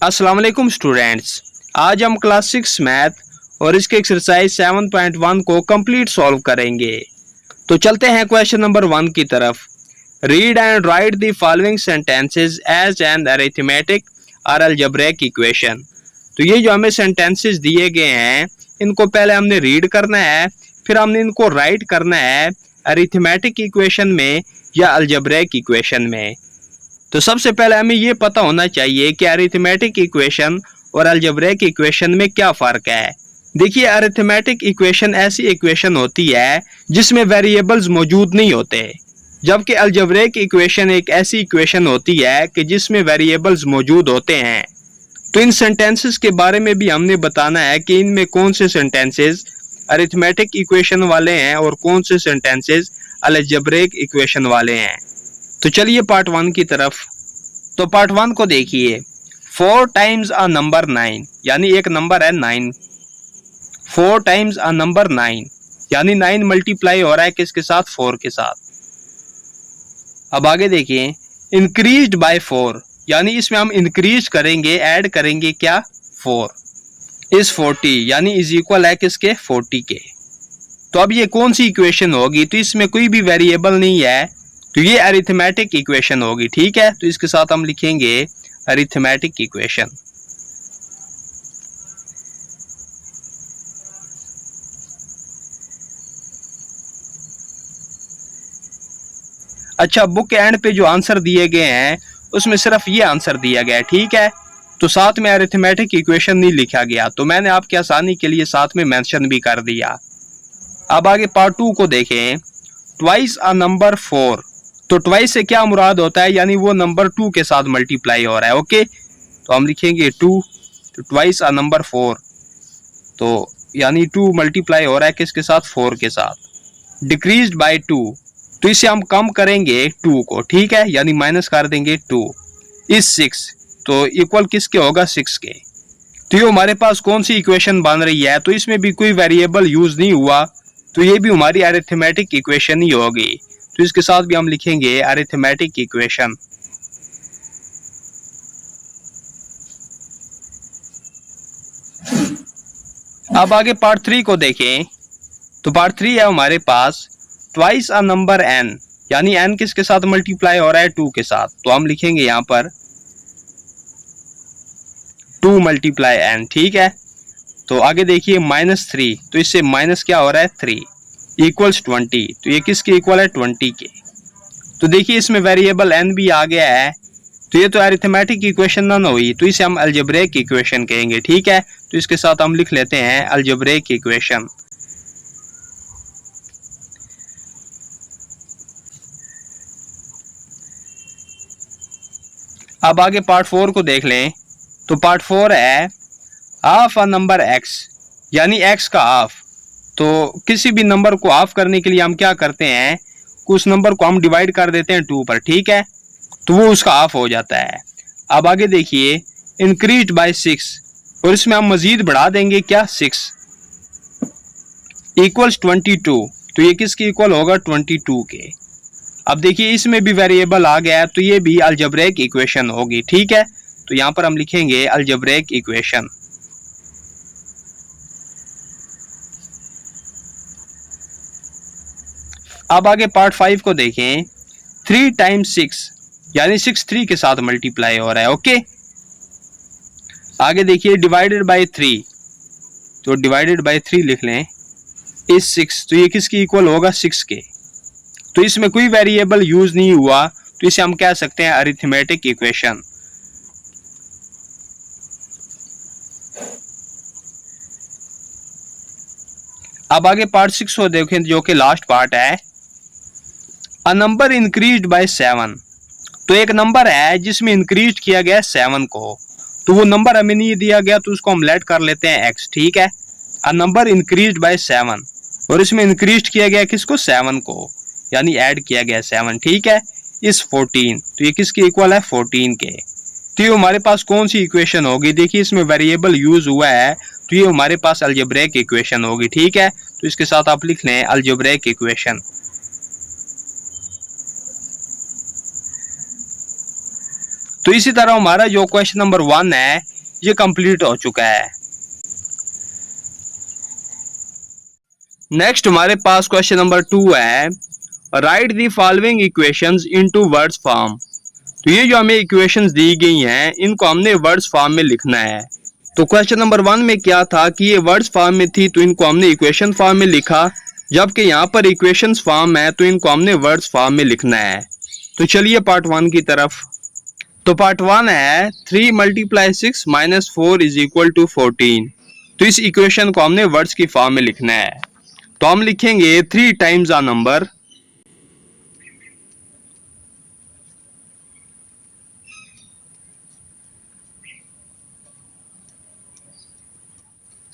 अस्सलाम वालेकुम स्टूडेंट्स। आज हम क्लास 6 मैथ और इसके एक्सरसाइज 7.1 को कंप्लीट सॉल्व करेंगे। तो चलते हैं क्वेश्चन नंबर 1 की तरफ। Read and write the following sentences as an arithmetic और अलजेब्रिक इक्वेशन। तो ये जो हमें सेंटेंसेस दिए गए हैं इनको पहले हमने रीड करना है, फिर हमने इनको राइट करना है अरिथमेटिक इक्वेशन में या अलजेब्रिक इक्वेशन में। तो सबसे पहले हमें ये पता होना चाहिए कि अरिथमेटिक इक्वेशन और अलजेब्रिक इक्वेशन में क्या फर्क है। देखिए, अरिथमेटिक इक्वेशन ऐसी इक्वेशन होती है जिसमें वेरिएबल्स मौजूद नहीं होते, जबकि अलजेब्रिक इक्वेशन एक ऐसी इक्वेशन होती है कि जिसमें वेरिएबल्स मौजूद होते हैं। तो इन सेंटेंसेस के बारे में भी हमने बताना है कि इनमें कौन से सेंटेंसेस अरिथमेटिक इक्वेशन वाले हैं और कौन से सेंटेंसेस अलजेब्रिक इक्वेशन वाले हैं। तो चलिए पार्ट 1 की तरफ। तो पार्ट 1 को देखिए। 4 टाइम्स अ नंबर 9, यानी एक नंबर है 9। 4 टाइम्स अ नंबर 9 यानी 9 मल्टीप्लाई हो रहा है किसके साथ? 4 के साथ। अब आगे देखिए। इंक्रीज्ड बाय 4 यानी इसमें हम इंक्रीज करेंगे, ऐड करेंगे क्या? 4 इज 40 यानी इज इक्वल है किसके? 40 के। तो अब ये कौन सी इक्वेशन होगी? तो इसमें कोई भी वेरिएबल नहीं है, तो ये अरिथमेटिक इक्वेशन होगी। ठीक है, तो इसके साथ हम लिखेंगे अरिथमेटिक इक्वेशन। अच्छा, बुक एंड पे जो आंसर दिए गए हैं उसमें सिर्फ ये आंसर दिया गया है। ठीक है, तो साथ में अरिथमेटिक इक्वेशन नहीं लिखा गया, तो मैंने आपकी आसानी के लिए साथ में मेंशन भी कर दिया। अब आगे पार्ट 2 को देखें। ट्वाइस अ नंबर 4, तो ट्वाइस से क्या मुराद होता है? यानी वो नंबर 2 के साथ मल्टीप्लाई हो रहा है। ओके, तो हम लिखेंगे 2। तो ट्वाइस अ नंबर 4, तो यानी 2 मल्टीप्लाई हो रहा है किसके साथ? 4 के साथ। डिक्रीज्ड बाय 2, तो इसे हम कम करेंगे 2 को। ठीक है, यानी माइनस कर देंगे 2। इज 6, तो इक्वल किसके होगा? 6 के। तो ये हमारे पास कौन सी इक्वेशन बन रही है? तो इसमें भी कोई वेरिएबल यूज नहीं हुआ, तो ये भी हमारी अरिथमेटिक इक्वेशन ही होगी। तो इसके साथ भी हम लिखेंगे अरिथमेटिक इक्वेशन। अब आगे पार्ट 3 को देखें। तो पार्ट 3 है हमारे पास ट्वाइस अ नंबर n, यानी n किसके साथ मल्टीप्लाई हो रहा है? 2 के साथ। तो हम लिखेंगे यहां पर 2 मल्टीप्लाई n। ठीक है, तो आगे देखिए -3, तो इससे माइनस क्या हो रहा है? 3 इक्वल्स 20, तो ये किसके इक्वल है? 20 के। तो देखिए इसमें वेरिएबल n भी आ गया है, तो ये तो अरिथमेटिक इक्वेशन ना हुई, तो इसे हम अलजेब्रिक इक्वेशन कहेंगे। ठीक है, तो इसके साथ हम लिख लेते हैं अलजेब्रिक इक्वेशन। अब आगे पार्ट 4 को देख लें। तो पार्ट 4 है हाफ अ नंबर x, यानी x का हाफ। तो किसी भी नंबर को हाफ करने के लिए हम क्या करते हैं? उस नंबर को हम डिवाइड कर देते हैं 2 पर। ठीक है, तो वो उसका हाफ हो जाता है। अब आगे देखिए इंक्रीज्ड बाय 6, और इसमें हम मजीद बढ़ा देंगे क्या? 6 इक्वल्स 22, तो ये किसके इक्वल होगा? 22 के। अब देखिए इसमें भी वेरिएबल आ गया है, तो ये भी अलजेब्रिक इक्वेशन होगी। ठीक है, तो यहां पर हम लिखेंगे अलजेब्रिक इक्वेशन। अब आगे पार्ट 5 को देखें। 3 टाइम्स 6, यानी 6 3 के साथ मल्टीप्लाई हो रहा है। ओके, आगे देखिए डिवाइडेड बाय 3, तो डिवाइडेड बाय 3 लिख लें इज 6, तो ये किसकी इक्वल होगा? 6 के। तो इसमें कोई वेरिएबल यूज नहीं हुआ, तो इसे हम कह सकते हैं अरिथमेटिक इक्वेशन। अब आगे पार्ट 6 को देखें, जो कि लास्ट पार्ट है। अ नंबर इंक्रीज्ड बाय 7, तो एक नंबर है जिसमें इंक्रीज किया गया 7 को, तो वो नंबर हमें नहीं दिया गया, तो उसको हम लेट कर लेते हैं x। ठीक है, अ नंबर इंक्रीज्ड बाय 7, और इसमें इंक्रीज किया गया किसको? 7 को, यानी ऐड किया गया 7। ठीक है, इस 14, तो ये किसके इक्वल है? 14 के। तो ये हमारे पास कौन सी इक्वेशन होगी? देखिए इसमें वेरिएबल यूज हुआ है, तो ये हमारे पास अलजेब्रिक इक्वेशन होगी। ठीक है, तो इसके साथ आप लिख लें अलजेब्रिक इक्वेशन। तो इसी तरह हमारा जो क्वेश्चन नंबर 1 है ये कंप्लीट हो चुका है। नेक्स्ट हमारे पास क्वेश्चन नंबर 2 है, right the following equations into words form. तो ये जो हमें इक्वेशंस दी गई हैं इनको हमने वर्ड्स फॉर्म में लिखना है। तो क्वेश्चन नंबर 1 में क्या था कि ये वर्ड्स फॉर्म में थी तो इनको हमने इक्वेशन फॉर्म में लिखा, जबकि यहाँ पर इक्वेशंस फॉर्म है तो इनको हमने वर्ड्स फॉर्म में लिखना है। तो चलिए पार्ट 1 की तरफ। तो पार्ट 1 है 3 × 6 - 4 = 14। तो इस इक्वेशन को हमने वर्ड्स की फॉर्म में लिखना है। तो हम लिखेंगे 3 टाइम्स अ नंबर,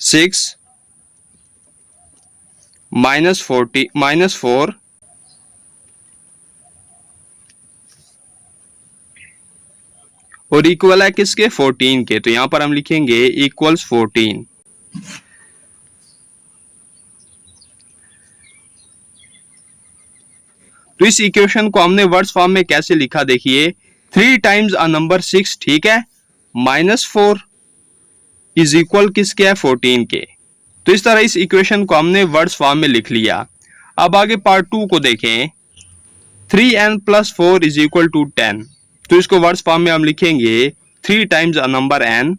6 - 4 और इक्वल है किसके, 14 के। तो यहां पर हम लिखेंगे इक्वल्स 14। तो इस इक्वेशन को हमने वर्ड्स फॉर्म में कैसे लिखा देखिए, 3 टाइम्स अ नंबर 6, ठीक है, -4 इज इक्वल किसके है, 14 के। तो इस तरह इस इक्वेशन को हमने वर्ड्स फॉर्म में लिख लिया। अब आगे पार्ट 2 को देखें, 3n + 4 = 10। तो इसको वर्ड्स फॉर्म में हम लिखेंगे 3 टाइम्स अ नंबर n,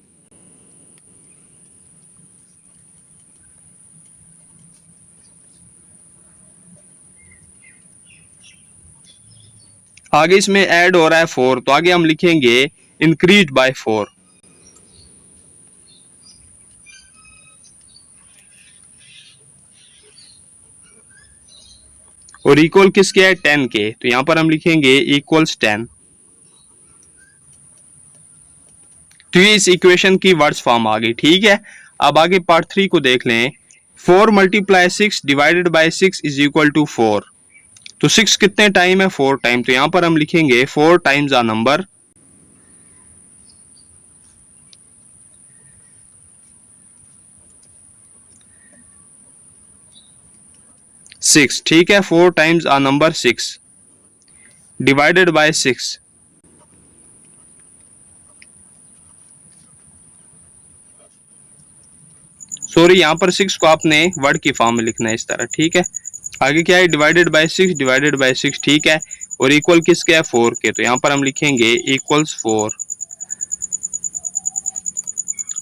आगे इसमें ऐड हो रहा है 4 तो आगे हम लिखेंगे इंक्रीज बाय 4। और इक्वल किसके है, 10 के। तो यहां पर हम लिखेंगे इक्वल्स 10। तो ये इस इक्वेशन की वर्ड्स फॉर्म आ गई, ठीक है। अब आगे पार्ट 3 को देख लें, 4 × 6 / 6 = 4। तो 6 कितने टाइम है, 4 टाइम। तो यहां पर हम लिखेंगे 4 टाइम्स अ नंबर, 6, ठीक है, 4 times a number 6 divided by 6। Sorry, यहां पर 6 को आपने वर्ड की फॉर्म में लिखना है इस तरह, ठीक है। आगे क्या है, डिवाइडेड बाय 6, ठीक है, और इक्वल किसके है, 4 के। तो यहां पर हम लिखेंगे इक्वल्स 4।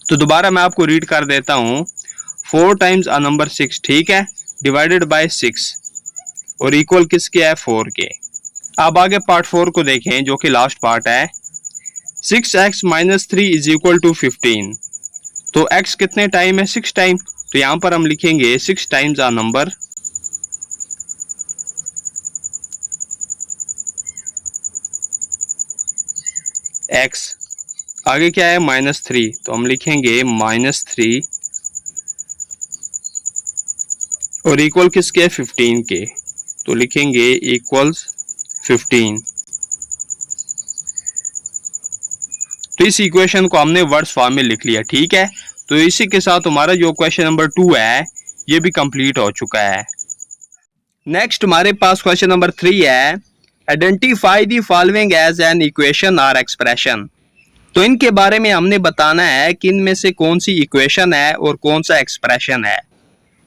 तो दोबारा मैं आपको रीड कर देता हूं, 4 टाइम्स अ नंबर 6, ठीक है, डिवाइडेड बाय 6 और इक्वल किसके है, 4 के। अब आगे पार्ट 4 को देखें जो कि लास्ट पार्ट है, 6x - 3 = 15। तो x कितने टाइम है, 6 टाइम। तो यहां पर हम लिखेंगे 6 टाइम्स अ नंबर, x, आगे क्या है, -3। तो हम लिखेंगे -3 और इक्वल किसके, 15 के। तो लिखेंगे इक्वल्स 15। तो इस इक्वेशन को हमने वर्ड्स फॉर्म में लिख लिया, ठीक है। तो इसी के साथ हमारा जो क्वेश्चन नंबर 2 है ये भी कंप्लीट हो चुका है। नेक्स्ट हमारे पास क्वेश्चन नंबर 3 है, identify the following as an equation और एक्सप्रेशन। तो इनके बारे में हमने बताना है कि इनमें से कौन सी इक्वेशन है और कौन सा एक्सप्रेशन है।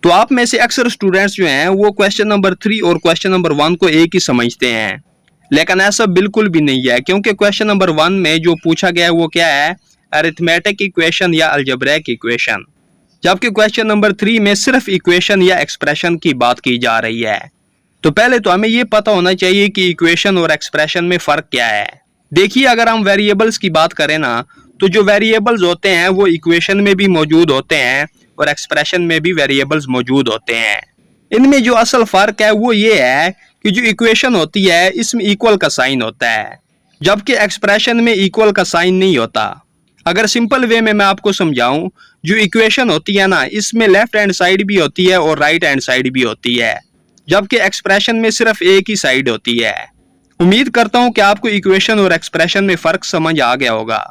तो आप में से अक्सर स्टूडेंट्स जो हैं वो क्वेश्चन नंबर 3 और क्वेश्चन नंबर 1 को एक ही समझते हैं, लेकिन ऐसा बिल्कुल भी नहीं है, क्योंकि क्वेश्चन नंबर 1 में जो पूछा गया है वो क्या है, अरिथमेटिक इक्वेशन या अलजेब्रिक इक्वेशन, जबकि क्वेश्चन नंबर 3 में सिर्फ इक्वेशन या एक्सप्रेशन की बात की जा रही है। तो पहले तो हमें ये पता होना चाहिए कि इक्वेशन और एक्सप्रेशन में फर्क क्या है। देखिए, अगर हम वेरिएबल्स की बात करें ना, तो जो वेरिएबल्स होते हैं वो इक्वेशन में भी मौजूद होते हैं और एक्सप्रेशन में भी वेरिएबल्स मौजूद होते हैं। इनमें जो असल फर्क है वो ये है कि जो इक्वेशन होती है इसमें इक्वल का साइन होता है, जबकि एक्सप्रेशन में इक्वल का साइन नहीं होता। अगर सिंपल वे में मैं आपको समझाऊं, जो इक्वेशन होती है ना इसमें लेफ्ट हैंड साइड भी होती है और राइट हैंड साइड भी होती है, जबकि एक्सप्रेशन में सिर्फ एक ही साइड होती है। उम्मीद करता हूं कि आपको इक्वेशन और एक्सप्रेशन में फर्क समझ आ गया होगा।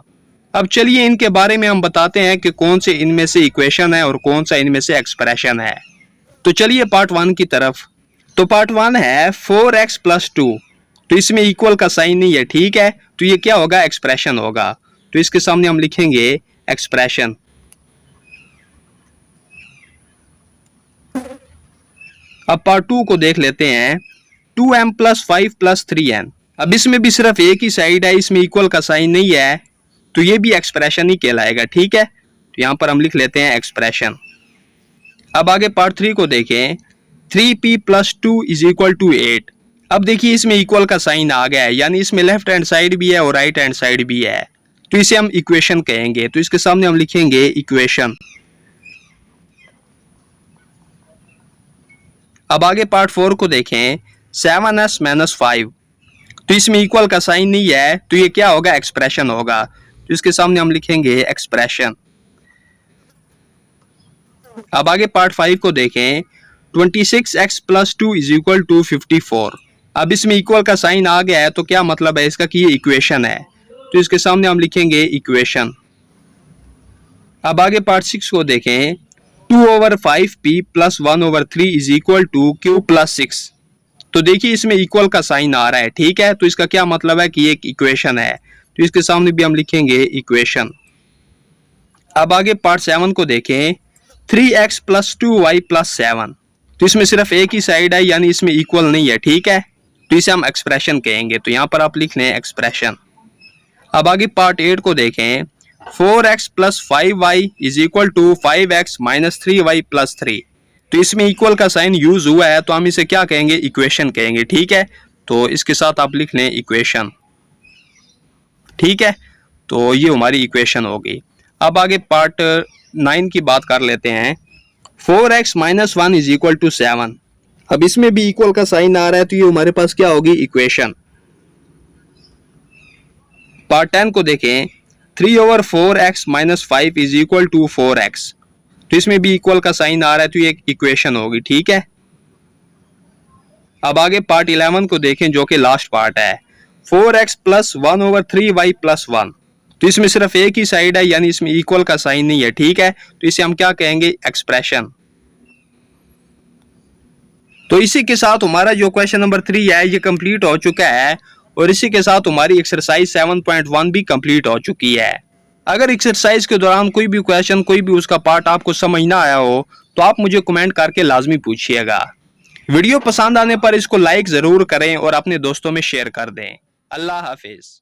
अब चलिए इनके बारे में हम बताते हैं कि कौन से इनमें से इक्वेशन है और कौन सा इनमें से एक्सप्रेशन है। तो चलिए पार्ट 1 की तरफ। तो पार्ट 1 है 4x + 2। तो इसमें इक्वल का साइन नहीं है, ठीक है, तो ये क्या होगा, एक्सप्रेशन होगा। तो इसके सामने हम लिखेंगे एक्सप्रेशन। अब पार्ट 2 को देख लेते हैं। 2m + 5 + 3n। अब इसमें भी सिर्फ एक ही साइड है, इसमें इक्वल का साइन नहीं है, तो ये भी एक्सप्रेशन ही कहलाएगा, ठीक है। तो यहां पर हम लिख लेते हैं एक्सप्रेशन। अब आगे पार्ट 3 को देखें। 3p + 2 = 8। अब देखिए इसमें इक्वल का साइन आ गया है, यानी इसमें लेफ्ट हैंड साइड भी है और राइट हैंड साइड भी है, तो इसे हम इक्वेशन कहेंगे। तो इसके सामने हम लिखेंगे इक्वेशन। अब आगे पार्ट 4 को देखें। 7s - 5। तो इसमें इक्वल का साइन नहीं है, तो ये क्या होगा, एक्सप्रेशन होगा। तो इसके सामने हम लिखेंगे एक्सप्रेशन। अब आगे पार्ट 5 को देखें। 26x + 2 = 54। अब इसमें इक्वल का साइन आ गया है, तो क्या मतलब है इसका कि ये इक्वेशन है, तो इसके सामने हम लिखेंगे इक्वेशन। अब आगे पार्ट 6 को देखें। 2/5p + 1/3 = q + 6। तो देखिए इसमें इक्वल का साइन आ रहा है, ठीक है, तो इसका क्या मतलब है कि ये एक इक्वेशन है, तो इसके सामने भी हम लिखेंगे इक्वेशन। अब आगे पार्ट 7 को देखें। 3x + 2y + 7। तो इसमें सिर्फ एक ही साइड है, यानी इसमें इक्वल नहीं है, ठीक है, तो इसे हम एक्सप्रेशन कहेंगे। तो यहां पर आप लिख लें एक्सप्रेशन। अब आगे पार्ट 8 को देखें। 4x + 5y = 5x - 3y + 3। तो इसमें इक्वल का साइन यूज हुआ है, तो हम इसे क्या कहेंगे, इक्वेशन कहेंगे, ठीक है। तो इसके साथ आप लिख लें इक्वेशन, ठीक है। तो ये हमारी इक्वेशन होगी। अब आगे पार्ट 9 की बात कर लेते हैं। 4x - 1 = 7। अब इसमें भी इक्वल का साइन आ रहा है, तो ये हमारे पास क्या होगी, इक्वेशन। पार्ट 10 को देखें। 3/4x - 5 = 4x। तो इसमें भी इक्वल का साइन आ रहा है, तो ये इक्वेशन होगी, ठीक है। अब आगे पार्ट 11 को देखें, जो कि लास्ट पार्ट है। 4x + 1/3y + 1। तो इसमें सिर्फ एक ही साइड है, यानी इसमें इक्वल का साइन नहीं है, ठीक है, तो इसे हम क्या कहेंगे, एक्सप्रेशन। तो इसी के साथ हमारा जो क्वेश्चन नंबर 3 है ये कंप्लीट हो चुका है, और इसी के साथ हमारी एक्सरसाइज 7.1 भी कंप्लीट हो चुकी है। अगर एक्सरसाइज के दौरान कोई भी क्वेश्चन, कोई भी उसका पार्ट आपको समझ ना आया हो, तो आप मुझे कमेंट करके लाजमी पूछिएगा। वीडियो पसंद आने पर इसको लाइक जरूर करें और अपने दोस्तों में शेयर कर दें। अल्लाह हाफिज।